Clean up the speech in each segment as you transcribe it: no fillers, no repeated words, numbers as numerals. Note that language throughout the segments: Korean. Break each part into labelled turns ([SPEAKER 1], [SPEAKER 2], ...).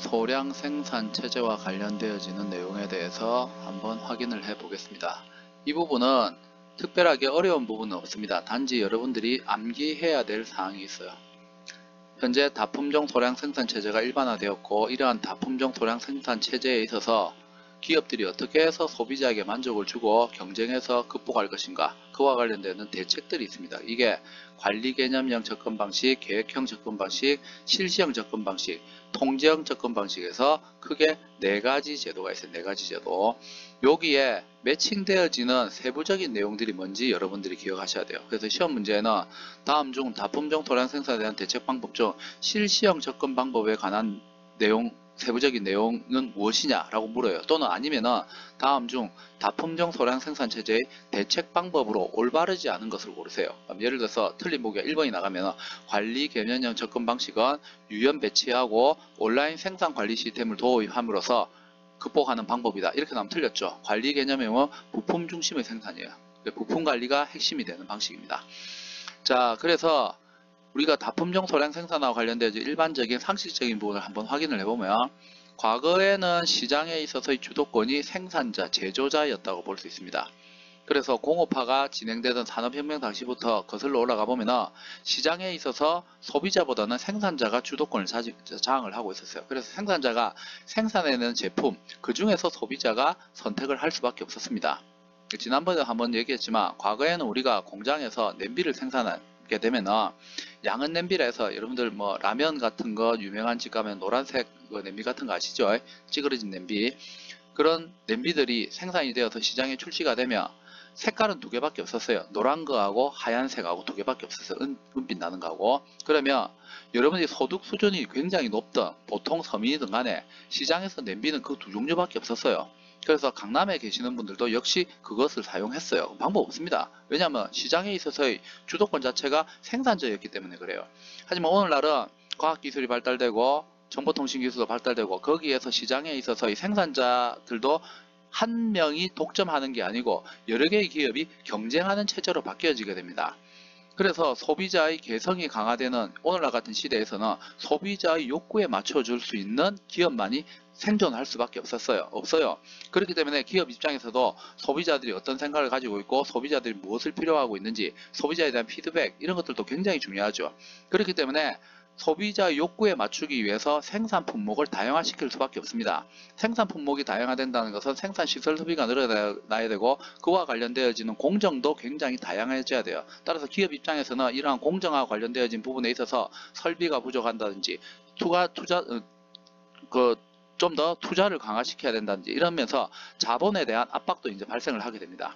[SPEAKER 1] 소량 생산 체제와 관련되어지는 내용에 대해서 한번 확인을 해 보겠습니다. 이 부분은 특별하게 어려운 부분은 없습니다. 단지 여러분들이 암기해야 될 사항이 있어요. 현재 다품종 소량 생산 체제가 일반화되었고, 이러한 다품종 소량 생산 체제에 있어서 기업들이 어떻게 해서 소비자에게 만족을 주고 경쟁해서 극복할 것인가, 그와 관련되는 대책들이 있습니다. 이게 관리 개념형 접근 방식, 계획형 접근 방식, 실시형 접근 방식, 통제형 접근 방식에서 크게 4가지 제도가 있어요. 4가지 제도. 여기에 매칭되어지는 세부적인 내용들이 뭔지 여러분들이 기억하셔야 돼요. 그래서 시험 문제에는 다음 중 다품종 소량 생산에 대한 대책 방법 중 실시형 접근 방법에 관한 내용, 세부적인 내용은 무엇이냐 라고 물어요. 또는 아니면은 다음 중 다품종 소량 생산 체제의 대책 방법으로 올바르지 않은 것을 고르세요. 예를 들어서 틀린 보기가 1번이 나가면 관리 개념형 접근 방식은 유연 배치하고 온라인 생산 관리 시스템을 도입함으로써 극복하는 방법이다. 이렇게 나오면 틀렸죠. 관리 개념형은 부품 중심의 생산이에요. 부품 관리가 핵심이 되는 방식입니다. 자, 그래서 우리가 다품종 소량 생산과 관련된 일반적인 상식적인 부분을 한번 확인을 해보면, 과거에는 시장에 있어서의 주도권이 생산자, 제조자였다고 볼 수 있습니다. 그래서 공업화가 진행되던 산업혁명 당시부터 거슬러 올라가 보면 시장에 있어서 소비자보다는 생산자가 주도권을 장을 하고 있었어요. 그래서 생산자가 생산해내는 제품, 그 중에서 소비자가 선택을 할 수밖에 없었습니다. 지난번에 한번 얘기했지만, 과거에는 우리가 공장에서 냄비를 생산하게 되면은 양은 냄비라 해서, 여러분들 뭐 라면 같은 거 유명한 집 가면 노란색 냄비 같은 거 아시죠? 찌그러진 냄비. 그런 냄비들이 생산이 되어서 시장에 출시가 되면 색깔은 2개밖에 없었어요. 노란 거하고 하얀색하고 2개밖에 없었어요. 은빛 나는 거하고. 그러면 여러분들이 소득 수준이 굉장히 높던 보통 서민이든 간에 시장에서 냄비는 그 2종류밖에 없었어요. 그래서 강남에 계시는 분들도 역시 그것을 사용했어요. 방법 없습니다. 왜냐하면 시장에 있어서의 주도권 자체가 생산자였기 때문에 그래요. 하지만 오늘날은 과학기술이 발달되고 정보통신기술도 발달되고, 거기에서 시장에 있어서의 생산자들도 한 명이 독점하는 게 아니고 여러 개의 기업이 경쟁하는 체제로 바뀌어지게 됩니다. 그래서 소비자의 개성이 강화되는 오늘날 같은 시대에서는 소비자의 욕구에 맞춰줄 수 있는 기업만이 생존할 수밖에 없어요. 그렇기 때문에 기업 입장에서도 소비자들이 어떤 생각을 가지고 있고 소비자들이 무엇을 필요하고 있는지, 소비자에 대한 피드백, 이런 것들도 굉장히 중요하죠. 그렇기 때문에 소비자의 욕구에 맞추기 위해서 생산 품목을 다양화시킬 수밖에 없습니다. 생산 품목이 다양화된다는 것은 생산 시설 소비가 늘어나야 되고, 그와 관련되어지는 공정도 굉장히 다양해져야 돼요. 따라서 기업 입장에서는 이러한 공정과 관련되어진 부분에 있어서 설비가 부족한다든지 좀 더 투자를 강화시켜야 된다든지, 이러면서 자본에 대한 압박도 이제 발생을 하게 됩니다.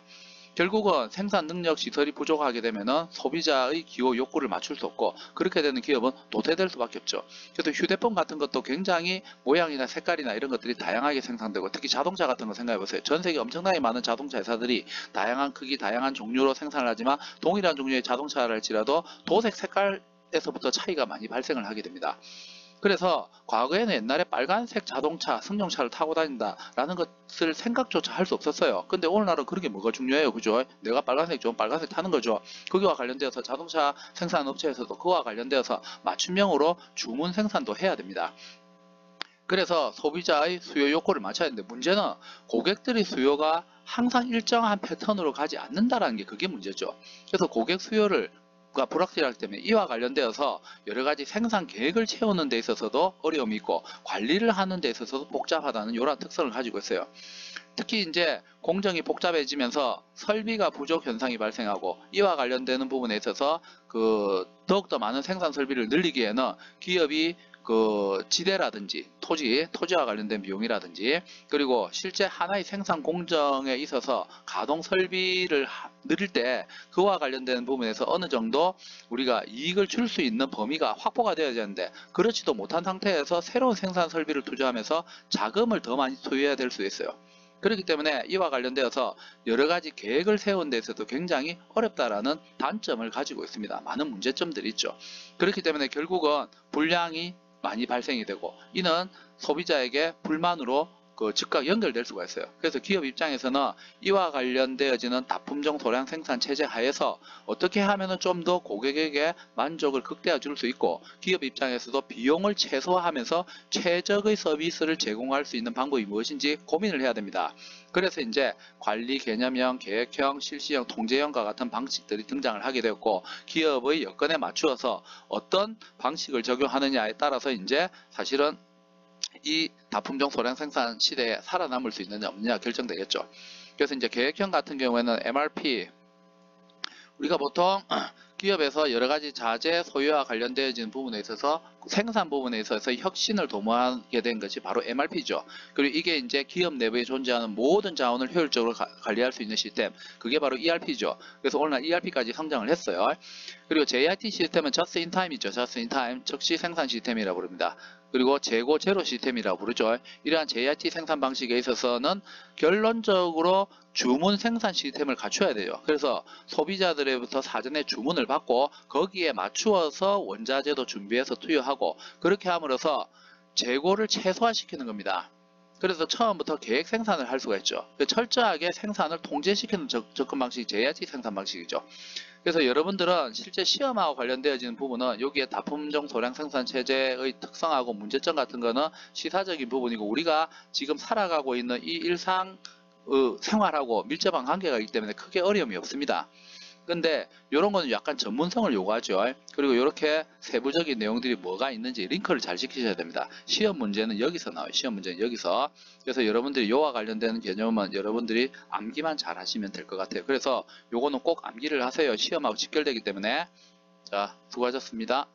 [SPEAKER 1] 결국은 생산 능력 시설이 부족하게 되면은 소비자의 기호 욕구를 맞출 수 없고, 그렇게 되는 기업은 도태될 수밖에 없죠. 그래서 휴대폰 같은 것도 굉장히 모양이나 색깔이나 이런 것들이 다양하게 생산되고, 특히 자동차 같은 거 생각해 보세요. 전 세계 엄청나게 많은 자동차 회사들이 다양한 크기, 다양한 종류로 생산을 하지만 동일한 종류의 자동차를 할지라도 도색 색깔에서부터 차이가 많이 발생을 하게 됩니다. 그래서 과거에는 옛날에 빨간색 자동차, 승용차를 타고 다닌다라는 것을 생각조차 할 수 없었어요. 근데 오늘날은 그런 게 뭐가 중요해요, 그죠? 내가 빨간색 좋으면 빨간색 타는 거죠. 거기와 관련되어서 자동차 생산 업체에서도 그와 관련되어서 맞춤형으로 주문 생산도 해야 됩니다. 그래서 소비자의 수요 욕구를 맞춰야 되는데, 문제는 고객들의 수요가 항상 일정한 패턴으로 가지 않는다라는 게, 그게 문제죠. 그래서 고객 수요를 불확실하기 때문에 이와 관련되어서 여러 가지 생산 계획을 채우는 데 있어서도 어려움이 있고, 관리를 하는 데 있어서도 복잡하다는 이런 특성을 가지고 있어요. 특히 이제 공정이 복잡해지면서 설비가 부족 현상이 발생하고, 이와 관련되는 부분에 있어서 더욱더 많은 생산 설비를 늘리기에는 기업이 지대라든지 토지와 관련된 비용이라든지, 그리고 실제 하나의 생산 공정에 있어서 가동 설비를 늘릴 때 그와 관련된 부분에서 어느 정도 우리가 이익을 줄 수 있는 범위가 확보가 되어야 되는데, 그렇지도 못한 상태에서 새로운 생산 설비를 투자하면서 자금을 더 많이 소유해야 될 수 있어요. 그렇기 때문에 이와 관련되어서 여러 가지 계획을 세우는 데 있어서 굉장히 어렵다라는 단점을 가지고 있습니다. 많은 문제점들이 있죠. 그렇기 때문에 결국은 불량이 많이 발생이 되고, 이는 소비자에게 불만으로 즉각 연결될 수가 있어요. 그래서 기업 입장에서는 이와 관련되어지는 다품종 소량 생산 체제 하에서 어떻게 하면은 좀 더 고객에게 만족을 극대화 줄 수 있고, 기업 입장에서도 비용을 최소화하면서 최적의 서비스를 제공할 수 있는 방법이 무엇인지 고민을 해야 됩니다. 그래서 이제 관리 개념형, 계획형, 실시형, 통제형과 같은 방식들이 등장을 하게 되었고, 기업의 여건에 맞추어서 어떤 방식을 적용하느냐에 따라서 이제 사실은 이 다품종 소량 생산 시대에 살아남을 수 있느냐 없느냐 결정되겠죠. 그래서 이제 계획형 같은 경우에는 MRP, 우리가 보통 기업에서 여러 가지 자재 소유와 관련되어지는 부분에 있어서 생산 부분에 있어서 혁신을 도모하게 된 것이 바로 MRP죠. 그리고 이게 이제 기업 내부에 존재하는 모든 자원을 효율적으로 관리할 수 있는 시스템, 그게 바로 ERP죠. 그래서 오늘날 ERP까지 성장을 했어요. 그리고 JIT 시스템은 Just in Time이죠. Just in Time, 즉시 생산 시스템이라고 부릅니다. 그리고 재고 제로 시스템이라고 부르죠. 이러한 JIT 생산 방식에 있어서는 결론적으로 주문 생산 시스템을 갖춰야 돼요. 그래서 소비자들로부터 사전에 주문을 받고 거기에 맞추어서 원자재도 준비해서 투여하고, 그렇게 함으로써 재고를 최소화시키는 겁니다. 그래서 처음부터 계획 생산을 할 수가 있죠. 철저하게 생산을 통제시키는 접근 방식이 JIT 생산 방식이죠. 그래서 여러분들은 실제 시험하고 관련되어지는 부분은 여기에 다품종 소량 생산 체제의 특성하고 문제점 같은 거는 시사적인 부분이고, 우리가 지금 살아가고 있는 이 일상 생활하고 밀접한 관계가 있기 때문에 크게 어려움이 없습니다. 근데 이런 거는 약간 전문성을 요구하죠. 그리고 이렇게 세부적인 내용들이 뭐가 있는지 링크를 잘 지키셔야 됩니다. 시험 문제는 여기서 나와요. 시험 문제는 여기서. 그래서 여러분들이 요와 관련되는 개념은 여러분들이 암기만 잘 하시면 될 것 같아요. 그래서 요거는 꼭 암기를 하세요. 시험하고 직결되기 때문에. 자, 수고하셨습니다.